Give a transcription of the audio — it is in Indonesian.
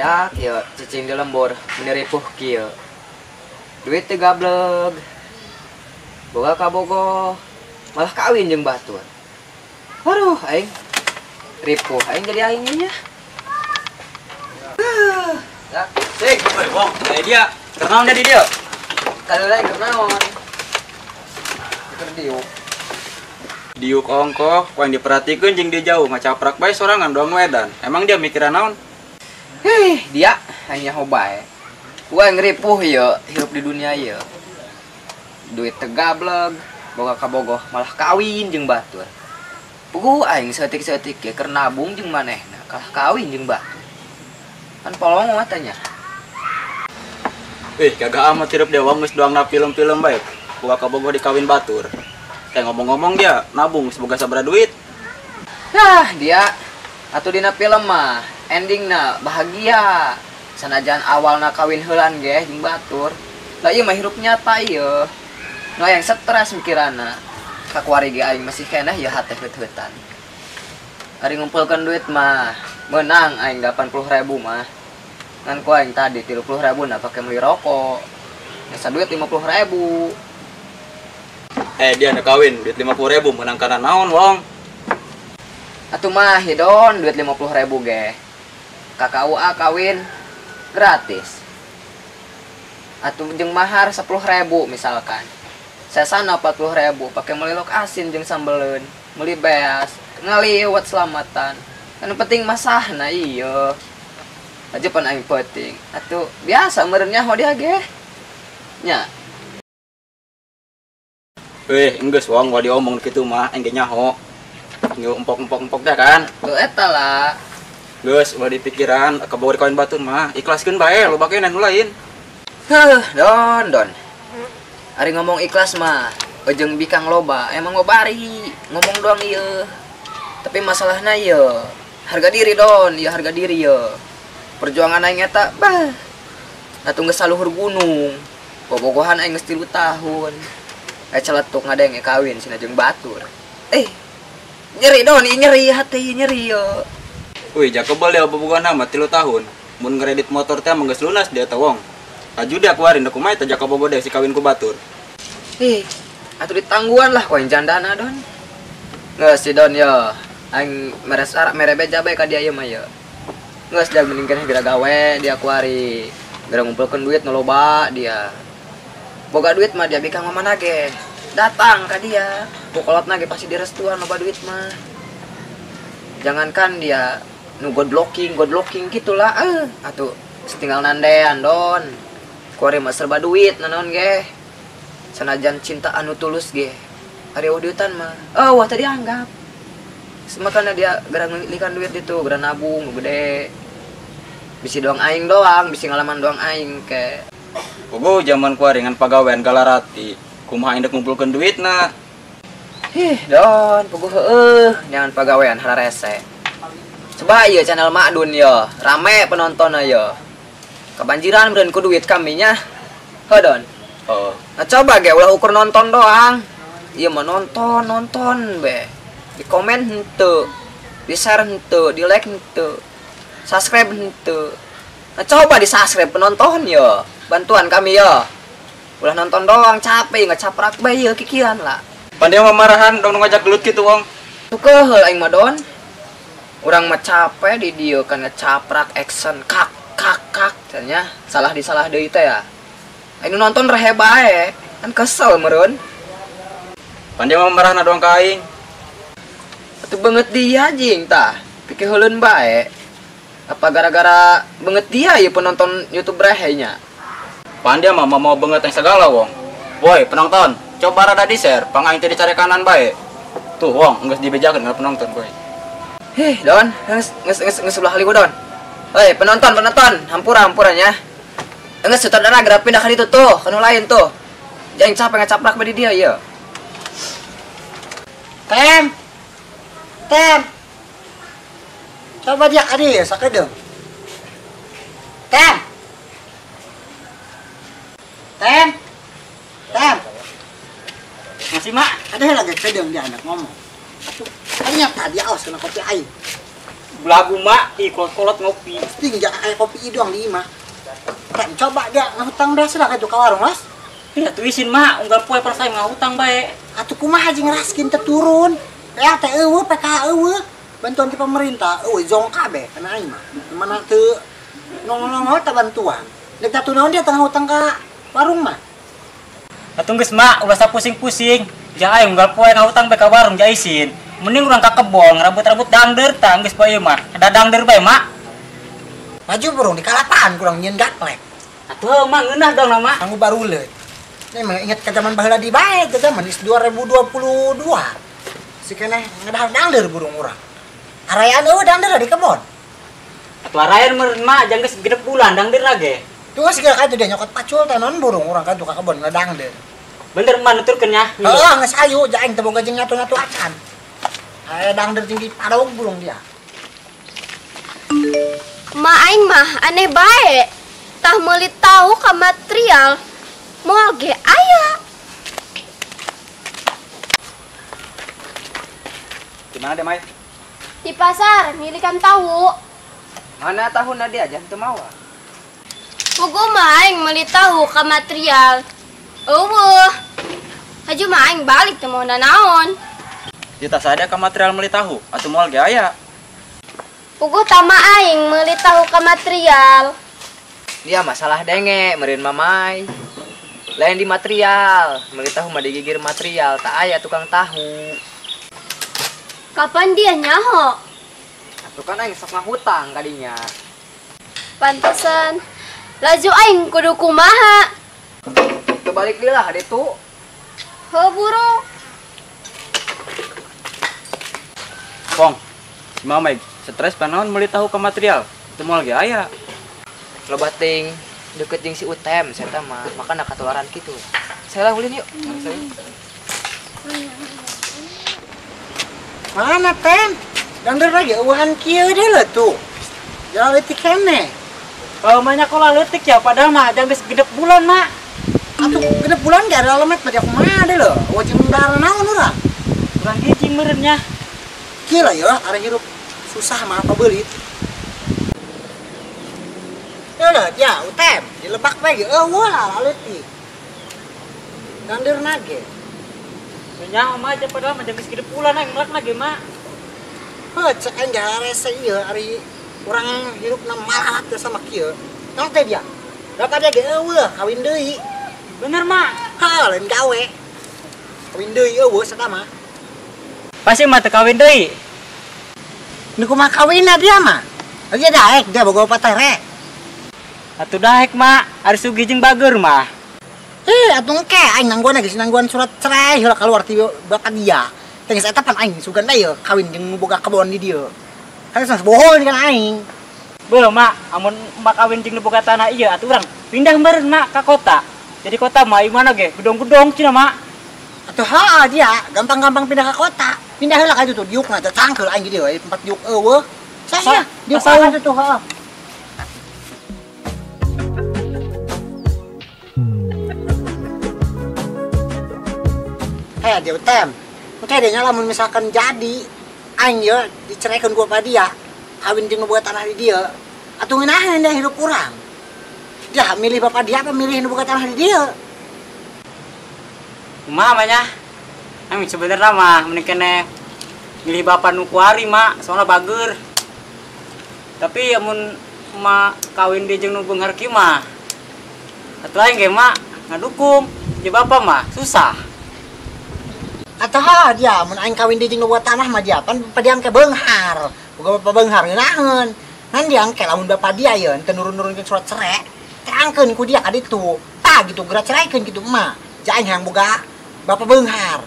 dak ya cicing di lembur meneripuh kieu. Duit teh gableg. Boga kabogoh malah kawin jeung batur. Aduh aing ripuh aing jadi aingnya. Dak, Sik, wong, dia. Kernaon di dia? kadang kenaon. Keur diuk. Diuk ongkoh, yang diperhatikeun jeung dia jauh ngacaprak bae sorangan doang wedan. Emang dia mikiran naon? Hei, dia hanya hobae. Gua ngeripuh ya hidup di dunia ya. Duit teh gableg, boga kabogoh malah kawin jeung batur. Puguh aing seutik-seutik ya keur nabung jeung manehna kalah kawin jeung batur. Kan polong matanya. Kagak amat hidup dia wong geus doangna film-film bae. Boga kabogoh dikawin batur. Kayak ngomong-ngomong dia nabung semoga sabaraha duit. Yah, dia atuh dina film mah endingna bahagia. Sanajan awalna kawin heulan ge jeung batur. Da ieu mah hirup nyata ieu. Nu yang stres mikiranna. Kakuari ge aing masih keneh ya hate heut-heutan. Ari ngumpulkeun duit mah menang aing 80.000 mah. Ngan ku aing tadi 30.000 na pake beli rokok. Nyasa duit 50.000. Dia nak kawin duit 50.000 menang kana naon wong? Atuh mah hidon duit 50.000 ge. KKUA kawin gratis. Atuh jeung mahar 10.000 misalkan. Sesana 40.000 pake meuli lok asin jeung sambeleun, meuli beas, ngaliwat selamatan. Kan penting masahna ieu. Aja pan aing penting. Atuh biasa meureun nyaho dia ge. Nya. Enggeus wong gua diomong kitu mah engge nyaho. Engge empok-empok dah kan. Tuh eta lah. Geus ulah di pikiran kabogoh dikawin batur mah ikhlaskeun bae loba bae nu lain. Don. Ari ngomong ikhlas mah ujung bikang loba emang ngobari ngomong doang ieu. Tapi masalahna ieu harga diri don, ieu harga diri ieu. Perjuangan aing eta bah. Atuh geus saluhur gunung. Bobogohan aing geus 3 tahun. Celetuk ngadenge kawin sina jeung batur. Nyeri don, nyeri hati nyeri yo. Jak kebal dia bobogohan mah 3 tahun. Mun ngredit motor teh mah geus lunas dia teh wong. Aju dia kuarin da kumaha teh jak kabogoh deh si kawin ku batur. Atuh ditangguhan lah koin jandana don. Geus si don yo. Aing mere beja bae ka dia ieu mah yo. Geus dag mending keneh geura gawe dia kuari. Geura ngumpulkeun duit nu loba dia. Boga duit mah dia bikang mamana ge. Datang ka dia. Pokolotna ge pasti direstuan loba duit mah. Jangankan dia nu god blocking gitulah. Atuh setinggal nandean don. Kuari mah serba duit naon ge. Sanajan cinta anu tulus ge. Ari udiutan mah. Wah tadi anggap. Semakana dia gara ngelikan duit itu, gara nabung nu gede. Bisi doang aing doang, bisi ngalaman doang aing ke. Pogo zaman kuari ngan pagawean galarati. Kumaha indek ngumpulkeun duitna. Don, pogo heueuh, jangan pagawean halarese. Coba ieu channel Makdun yo, rame penontonna yo. Kebanjiran beureun ku duit kami nya. Don. Nah coba ge ulah ukur nonton doang. Ieu mah nonton be. Di komen henteu, di share henteu, di like henteu, subscribe henteu. Nah coba di subscribe penonton yo, bantuan kami yo. Ulah nonton doang capek ngacaprak bae ieu kikiran lah. Pandai mamarahan dong ngajak gelut kitu wong. Tuh keheul aing mah don. Urang mah capek di dieu kan ngacaprak action kak cenah salah deui teh ya. Aing nonton rehe bae, kan kesel meureun. Pandai mamarahan doang ka aing. Atuh banget dia jing tah. Pikir heuleun bae. Apa gara-gara banget dia ya penonton YouTube rehe nya? Pandai mah mau banget yang segala wong. Woi penonton, coba rada di-share, pang aing teh dicari kanan bae. Tuh wong, geus dibejakeun ka penonton boy. Don, geus sebelah liu don. Penonton, hampura nya. Geus sutradara gerak pindah ka ditu tuh, ka nu lain tuh. Jangan capek ngacaprak bae di dia ieu. Tem. Coba dia ka dieu sakedeung. Tem. Masih mak, Ada lagi kedeung dia anak ngomong. Atuh, anya tadi aos kena kopi aing. belagu mak kolot ngopi. Tinggal kayak kopi doang di imah. Kan coba dia ngutang biasa dah ke warung mas. Iya tuh isin mak unggal poe pas saya ngutang bae. Atuh kumaha aja ngeraskin terturun. Teh eueuh PKH eueuh. Bantuan ti pemerintah eueuh zong kabeh kana aing mah. Mana teu nongol-nongol ta bantuan. Dek tatu naon dia tengah hutang ka warung mah. Atuh geus mak ulah pusing-pusing. Jang aing unggal poe ngutang bae ka warung ja isin. Mending urang ka kebon rambut-rambut dangder tah geus poe ieu mah. Ada dangder bae mak. Maju burung di kalapan kurang nyeun gaplek. Atuh mah ngeunah dong na mak. Kanggo baru leuy. Ini mah inget ke zaman baheula di bae ke zaman 2022. Si keneh ngadahar dangder burung urang. Arayaan eueuh dangder di kebon. Atuh arayan meureun mak jang geus genep bulan dangder lage. Tuh segala katu dia nyokot pacul teh non burung urang kan ka kebon ngadangder. Bener mah nuturkeun nya. Heeh geus ayu jaing teu boga jeung nyatu-nyatu acan. Aya dangder tinggi padog burung dia. Ma aing mah aneh bae. Tah meuli tahu ka material moal ge aya. Di mana deh, Mai? Di pasar milikan tahu. Mana tahun dia aja teu mawa. Pugu mah aing meuli tahu ka material. Eueuh. Haju mah aing balik teu mau naon. Di tas ada ke material meli tahu atau moal ge aya. Pugu tama aing meuli tahu ka material. Dia masalah denge meureun mamai. Lain di material, meuli tahu mah digigir material, tak aya tukang tahu. Kapan dia nyaho? Atuh kan aing sok ngahutang kadinya. Pantesan. Laju aing kudu kumaha? Teu balik deui lah ditu. Heuh burung. Wong, si Mamai stres panaon meuli tahu ke material. Teu moal ge aya. Loba ting deket jeung si Utem saya mah, makana katularan kitu. Saya lah ulin yuk. Mana tem? Dangder lagi eueuhan kieu deui lah tuh. Jalan leutik keneh. Kalau mahnya kola leutik ya padahal mah jang geus genep bulan mak. Atuh genep bulan ge ada alamat mah kumaha deui leuh. Wajib darah naon urang. Urang hiji meureun nya. Kieu lah ya are hirup susah mah apa beulit. Eueuh ya Utem, dilebak bae ge eueuh lah leutik. Dangder nage. Nya mah aja padahal mah jang geus genep bulan aing melakna ge mak. Heuh cek aing ge rese ieu ari urang hirupna malahat teh sama kieu. Naon teh dia? Dapat dia ge eueuh kawin deui. Bener mak. Ha lain gawe. Kawin deui eueuh sada mah. Pasti mah teu kawin deui. Nu kumaha kawinna dia mah? Dia daek dia boga patere. Atuh daek mak, ari sugi jeung bager mah. Atuh engke aing nangguan geus nangguan surat cerai heula kaluar ti bapak dia. Teh geus eta pan aing sugan da ieu kawin jeung boga kebon di dieu. Kan geus bohong kan aing. Beuh mak, amun mak kawin jeung nu boga tanah ieu atuh urang pindah meureun mak ka kota. Jadi kota mah ieu mana ge? Gedong-gedong cenah mak. Atuh dia gampang-gampang pindah ke kota. Pindah heula ka ditu diukna teh cangkeul aing di dieu tempat diuk eueuh. Saya diuk ka ditu heuh. Dia Utem. Oke dia lamun misalkan jadi aing ya diceraikan gua pada dia kawin jeung nu boga tanah di dia atuh ngeunaheun dia hidup urang. Dia milih bapak dia apa milih nu boga tanah di dia? Kumaha mah nya? Aing sebenarnya mah mending keneh milih bapak nu kuari mak, soalna bager. Tapi amun mak kawin di jeung nu beunghar kieu mah atuh aing ge mak ngadukung. Jadi bapak mah susah. Atau dia mun aing kawin di jeung nu boga tanah mah dia pan padiam ke beunghar. Boga bapak beunghar ngeunaheun. Ngan dia engke lamun bapak dia yeun teu nurun-nurunkeun surat cerai, terangkeun ku dia ka ditu. Tah gitu geura ceraikeun kitu mah. Ja aing hayang boga bapak beunghar.